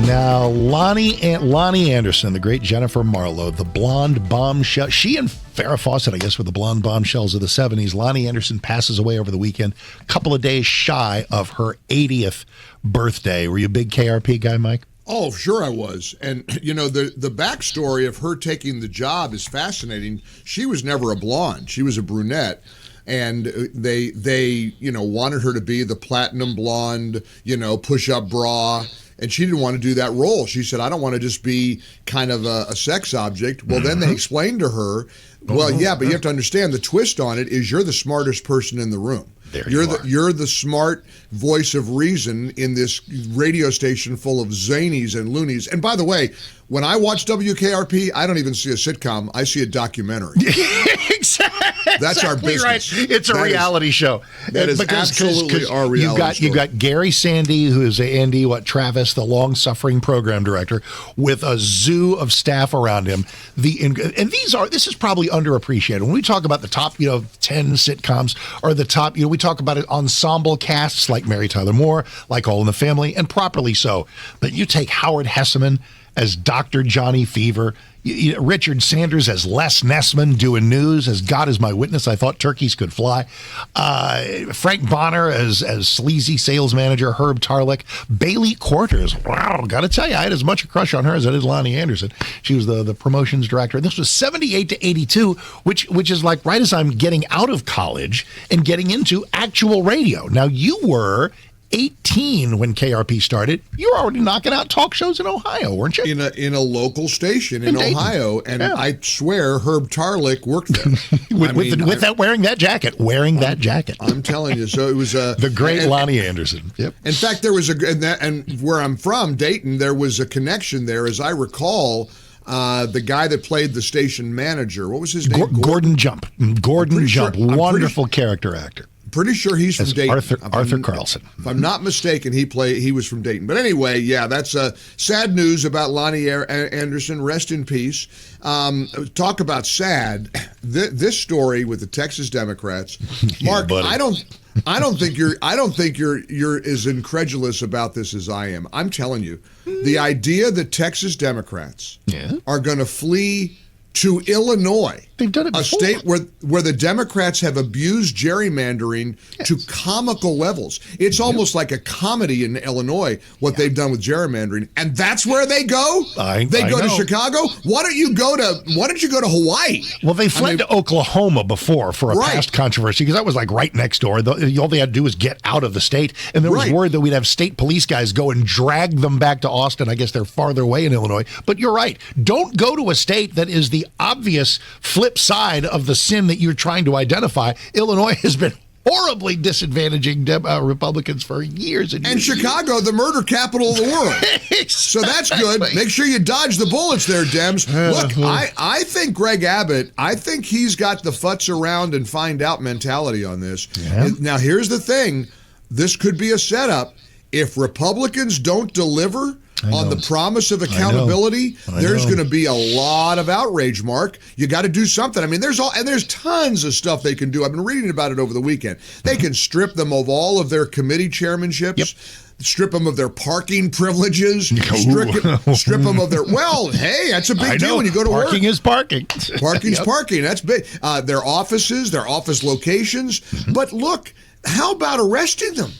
Now, Lonnie Anderson, the great Jennifer Marlowe, the blonde bombshell. She and Farrah Fawcett, I guess, were the blonde bombshells of the 70s. Lonnie Anderson passes away over the weekend, a couple of days shy of her 80th birthday. Were you a big KRP guy, Mike? Oh, sure I was. And, you know, the backstory of her taking the job is fascinating. She was never a blonde. She was a brunette. And they wanted her to be the platinum blonde, push-up bra. And she didn't want to do that role. She said, I don't want to just be kind of a sex object. Well, then they explained to her, well, yeah, but you have to understand the twist on it is you're the smartest person in the room. You're the smart voice of reason in this radio station full of zanies and loonies. And by the way, when I watch WKRP, I don't even see a sitcom. I see a documentary. That's our business. Right. It's a reality show. That is absolutely our reality show. You got Gary Sandy, who is Travis, the long-suffering program director, with a zoo of staff around him. This is probably underappreciated. When we talk about the top, 10 sitcoms, or the top, we talk about it ensemble casts like Mary Tyler Moore, like All in the Family, and properly so. But you take Howard Hesseman as Dr. Johnny Fever, Richard Sanders as Les Nessman doing news, as God is my witness, I thought turkeys could fly. Frank Bonner as sleazy sales manager, Herb Tarlick. Bailey Quarters, wow, got to tell you, I had as much a crush on her as I did Lonnie Anderson. She was the promotions director. This was 78 to 82, which is like right as I'm getting out of college and getting into actual radio. Now, you were 18 when KRP started. You were already knocking out talk shows in Ohio, weren't you? In a local station in Ohio, and yeah. I swear Herb Tarlick worked there. Wearing that jacket. I'm telling you. So it was the great Lonnie Anderson. Yep. In fact, there was and where I'm from, Dayton, there was a connection there, as I recall. The guy that played the station manager, what was his name? Gordon Jump. Wonderful character actor. Pretty sure he's from Dayton. Arthur Carlson. If I'm not mistaken, he was from Dayton. But anyway, yeah, that's sad news about Lonnie Anderson. Rest in peace. Talk about sad. This story with the Texas Democrats, Mark. Yeah, I don't think you're as incredulous about this as I am. I'm telling you, the idea that Texas Democrats are going to flee to Illinois, they've done it before. A state where the Democrats have abused gerrymandering to comical levels. It's almost like a comedy in Illinois, what they've done with gerrymandering. And that's where they go? They go to Chicago? Why don't you go to Hawaii? Well, they fled to Oklahoma before for a past controversy, because that was like right next door. All they had to do was get out of the state. And there was word that we'd have state police guys go and drag them back to Austin. I guess they're farther away in Illinois. But you're right. Don't go to a state that is the obvious flip side of the sin that you're trying to identify. Illinois has been horribly disadvantaging Republicans for years and years. And Chicago, the murder capital of the world. So that's good. Make sure you dodge the bullets there, Dems. Look, I think Greg Abbott, I think he's got the futz around and find out mentality on this. Yeah. Now, here's the thing. This could be a setup. If Republicans don't deliver on the promise of accountability, there's going to be a lot of outrage, Mark. You got to do something. I mean, there's tons of stuff they can do. I've been reading about it over the weekend. They can strip them of all of their committee chairmanships, strip them of their parking privileges, strip them of their, that's a big deal when you go to work. Parking is parking. Parking's parking. That's big. Their offices, their office locations. But look, how about arresting them?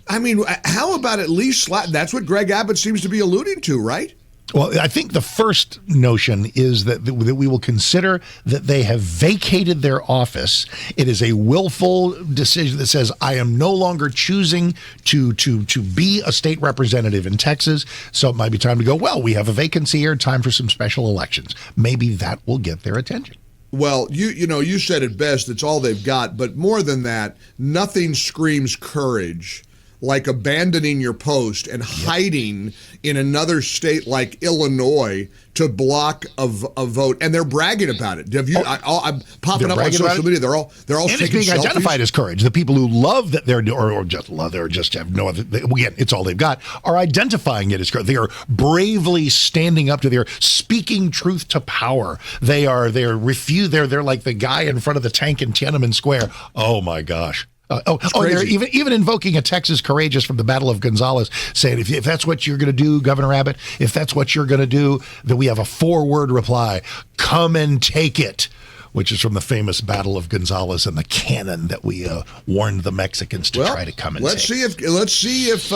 I mean, how about at least that's what Greg Abbott seems to be alluding to, right? Well, I think the first notion is that we will consider that they have vacated their office. It is a willful decision that says, I am no longer choosing to be a state representative in Texas, so it might be time to go, we have a vacancy here, time for some special elections. Maybe that will get their attention. Well, you said it best. It's all they've got. But more than that, nothing screams courage like abandoning your post and hiding in another state like Illinois to block a vote, and they're bragging about it. I'm popping up on social media. They're all and taking it's being selfies. Identified as courage. The people who love that they're or just love or just have no other. Again, it's all they've got. Are identifying it as courage. They are bravely standing up to their speaking truth to power. They're like the guy in front of the tank in Tiananmen Square. Oh my gosh. They're even invoking a Texas courageous from the Battle of Gonzales, saying if that's what you're going to do, Governor Abbott, if that's what you're going to do, then we have a 4-word reply: come and take it. Which is from the famous Battle of Gonzales and the cannon that we warned the Mexicans to try to come and let's take. Let's see if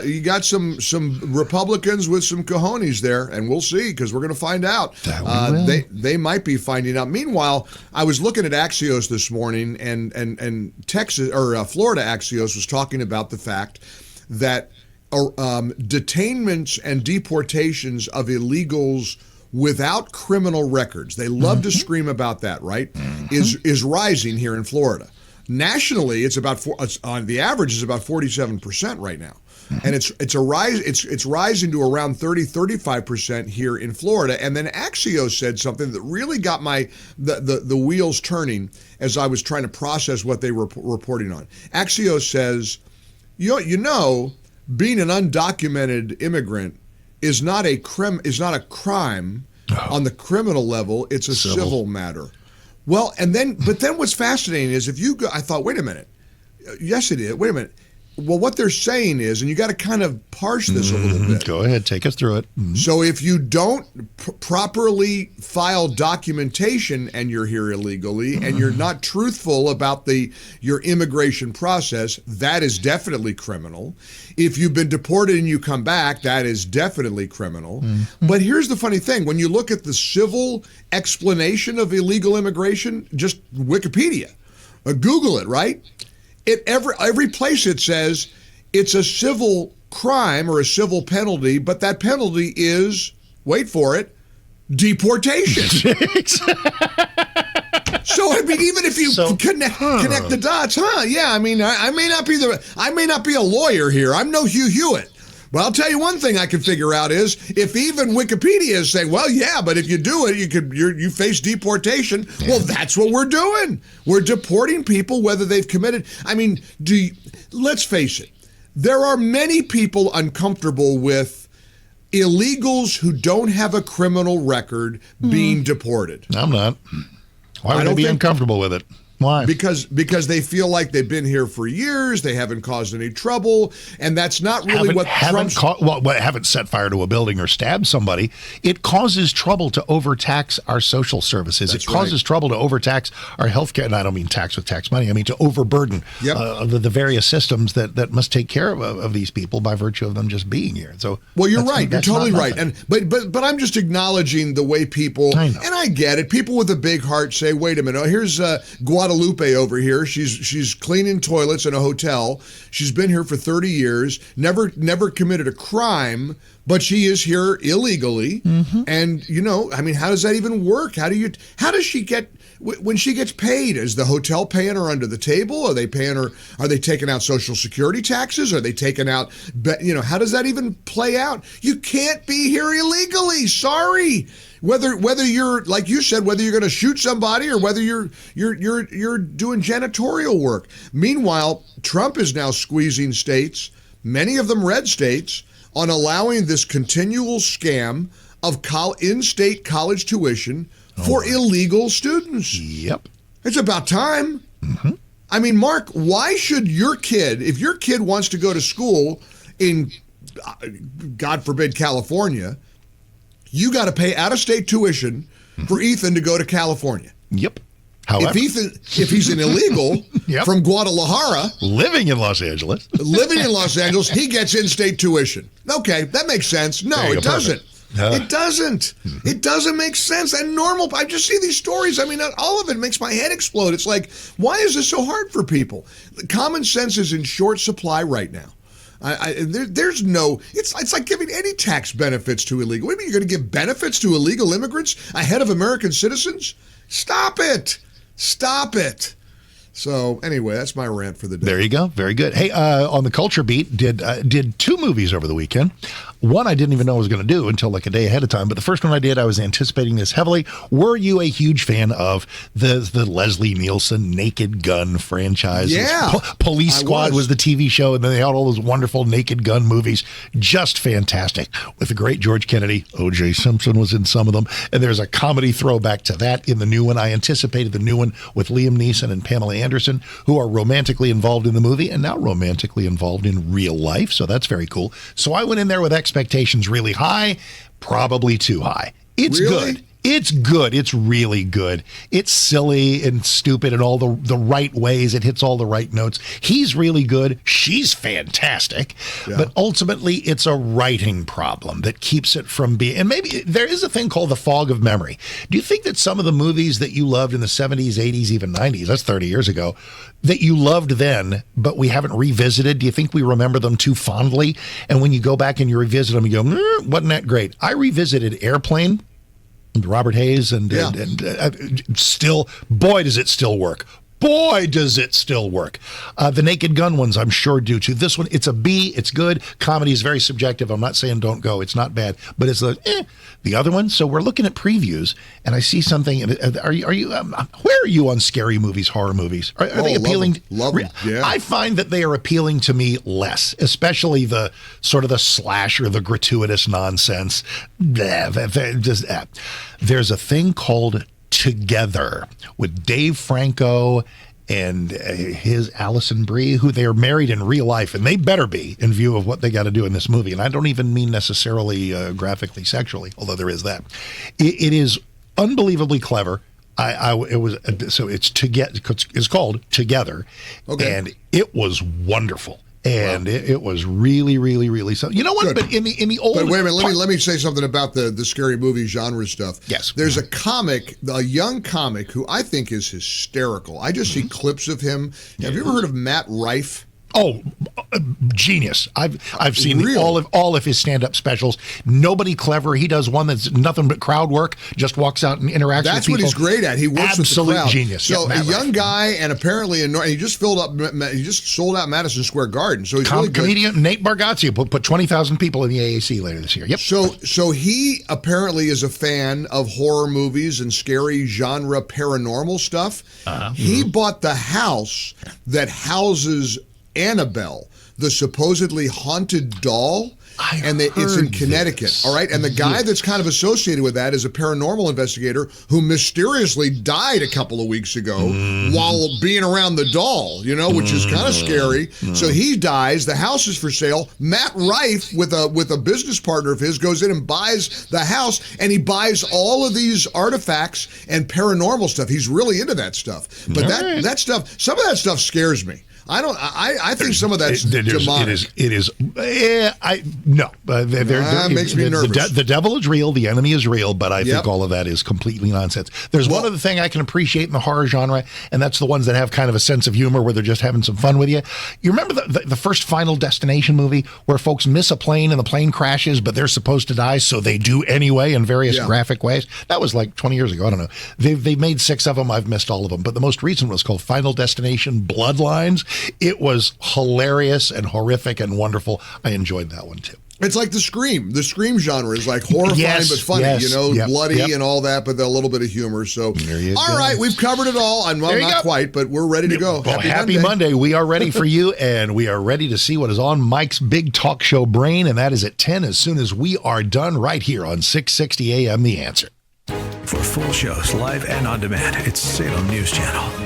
you got some Republicans with some cojones there, and we'll see, because we're going to find out. They might be finding out. Meanwhile, I was looking at Axios this morning, and Texas or Florida Axios was talking about the fact that detainments and deportations of illegals without criminal records, they love to scream about that, right? Is rising here in Florida. Nationally, it's about on the average is about 47% right now, and it's a rise. It's rising to around 30-35% here in Florida. And then Axios said something that really got the wheels turning as I was trying to process what they were reporting on. Axios says, you know, being an undocumented immigrant is not a crime on the criminal level. It's a civil matter. Well, but then what's fascinating is if you go, I thought, wait a minute. Yes, it is. Wait a minute. Well, what they're saying is, and you got to kind of parse this a little bit. Go ahead, take us through it. So if you don't properly file documentation and you're here illegally and you're not truthful about your immigration process, that is definitely criminal. If you've been deported and you come back, that is definitely criminal. But here's the funny thing. When you look at the civil explanation of illegal immigration, just Wikipedia, Google it, right? Every place it says it's a civil crime or a civil penalty, but that penalty is, wait for it, deportation. So I mean, even if you connect the dots, yeah. I mean, I may not be a lawyer here. I'm no Hugh Hewitt. But I'll tell you one thing I can figure out is if even Wikipedia is saying, well, yeah, but if you do it, you face deportation. Yeah. Well, that's what we're doing. We're deporting people whether they've committed. I mean, let's face it. There are many people uncomfortable with illegals who don't have a criminal record being deported. I'm not. Why would they be uncomfortable with it? Why? Because they feel like they've been here for years, they haven't caused any trouble, and that's not really haven't set fire to a building or stabbed somebody. It causes trouble to overtax our social services. It causes trouble to overtax our healthcare, and I don't mean tax with tax money. I mean to overburden the various systems that must take care of these people by virtue of them just being here. So, well, you're right. You're totally right. And but I'm just acknowledging the way people, and I get it. People with a big heart say, "Wait a minute. Oh, here's Guadalupe over here. She's cleaning toilets in a hotel. She's been here for 30 years, never committed a crime, but she is here illegally." And I mean, how does that even work? How does she get, when she gets paid? Is the hotel paying her under the table? Are they paying her? Are they taking out Social Security taxes? Are they taking out? How does that even play out? You can't be here illegally. Sorry. Whether you're, like you said, whether you're going to shoot somebody or whether you're doing janitorial work. Meanwhile, Trump is now squeezing states, many of them red states, on allowing this continual scam of in-state college tuition for illegal students. Yep. It's about time. I mean, Mark, why should if your kid wants to go to school in, God forbid, California, you got to pay out-of-state tuition for Ethan to go to California. Yep. However, if he's an illegal from Guadalajara, living in Los Angeles, he gets in-state tuition. Okay, that makes sense. No, it doesn't. It doesn't. It doesn't make sense. And normal, I just see these stories. I mean, all of it makes my head explode. It's like, why is this so hard for people? Common sense is in short supply right now. There's no, it's like giving any tax benefits to illegal. What do you mean you're going to give benefits to illegal immigrants ahead of American citizens? Stop it. Stop it. So anyway, that's my rant for the day. There you go. Very good. Hey, on the Culture Beat, did 2 movies over the weekend. One I didn't even know I was going to do until like a day ahead of time. But the first one I did, I was anticipating this heavily. Were you a huge fan of the Leslie Nielsen Naked Gun franchise? Yeah. Police Squad was the TV show, and then they had all those wonderful Naked Gun movies. Just fantastic. With the great George Kennedy. O.J. Simpson was in some of them. And there's a comedy throwback to that in the new one. I anticipated the new one with Liam Neeson and Pamela Anderson, who are romantically involved in the movie and now romantically involved in real life. So that's very cool. So I went in there with expectations really high, probably too high. It's Really? good. It's good. It's really good. It's silly and stupid in all the right ways. It hits all the right notes. He's really good. She's fantastic. Yeah. But ultimately, it's a writing problem that keeps it from being. And maybe there is a thing called the fog of memory. Do you think that some of the movies that you loved in the 70s, 80s, even 90s, that's 30 years ago, that you loved then, but we haven't revisited, do you think we remember them too fondly? And when you go back and you revisit them, you go, wasn't that great? I revisited Airplane. Robert Hayes and still, boy, does it still work. Boy, does it still work. The Naked Gun ones, I'm sure, do too. This one, it's a B. It's good. Comedy is very subjective. I'm not saying don't go. It's not bad, but it's the other one. So we're looking at previews, and I see something. Are you? Where are you on scary movies, horror movies? Are they appealing? Love them. Yeah. I find that they are appealing to me less, especially the sort of the slasher, the gratuitous nonsense. There's a thing called Together with Dave Franco and his Allison Brie, who they are married in real life, and they better be in view of what they got to do in this movie. And I don't even mean necessarily graphically sexually, although there is that. It is unbelievably clever. It's called Together, and it was wonderful. And it was really, really, really something. You know what? Good. But in the old, but wait a minute. Let me say something about the scary movie genre stuff. Yes. There's a young comic who I think is hysterical. I just see clips of him. Have you ever heard of Matt Rife? Oh, genius! I've seen Really? all of his stand-up specials. Nobody clever. He does one that's nothing but crowd work. Just walks out and interacts That's with people. what he's great at. He works Absolute with the crowd. Genius. So Matt a young Rife. guy, and apparently he just sold out Madison Square Garden. So he's really good. Comedian Nate Bargatze put 20,000 people in the AAC later this year. Yep. So he apparently is a fan of horror movies and scary genre paranormal stuff. He bought the house that houses Annabelle, the supposedly haunted doll. It's in Connecticut, this. all right? And the guy that's kind of associated with that is a paranormal investigator who mysteriously died a couple of weeks ago while being around the doll, which is kind of scary. So he dies. The house is for sale. Matt Rife, with a business partner of his, goes in and buys the house, and he buys all of these artifacts and paranormal stuff. He's really into that stuff. But that stuff, some of that stuff scares me. I think some of that's demonic. That makes me nervous. The devil is real. The enemy is real. But I think all of that is completely nonsense. There's one other thing I can appreciate in the horror genre, and that's the ones that have kind of a sense of humor where they're just having some fun with you. You remember the first Final Destination movie where folks miss a plane and the plane crashes, but they're supposed to die, so they do anyway in various graphic ways? That was like 20 years ago. I don't know. They've made 6 of them. I've missed all of them. But the most recent was called Final Destination Bloodlines. It was hilarious and horrific and wonderful. I enjoyed that one too. It's like the Scream. The Scream genre is like horrifying but funny, bloody and all that, but a little bit of humor. So, all right, we've covered it all. And well, not quite, but we're ready to go. Well, happy Monday. We are ready for you, and we are ready to see what is on Mike's big talk show brain, and that is at 10 as soon as we are done right here on 660 AM The Answer. For full shows, live and on demand, it's Salem News Channel.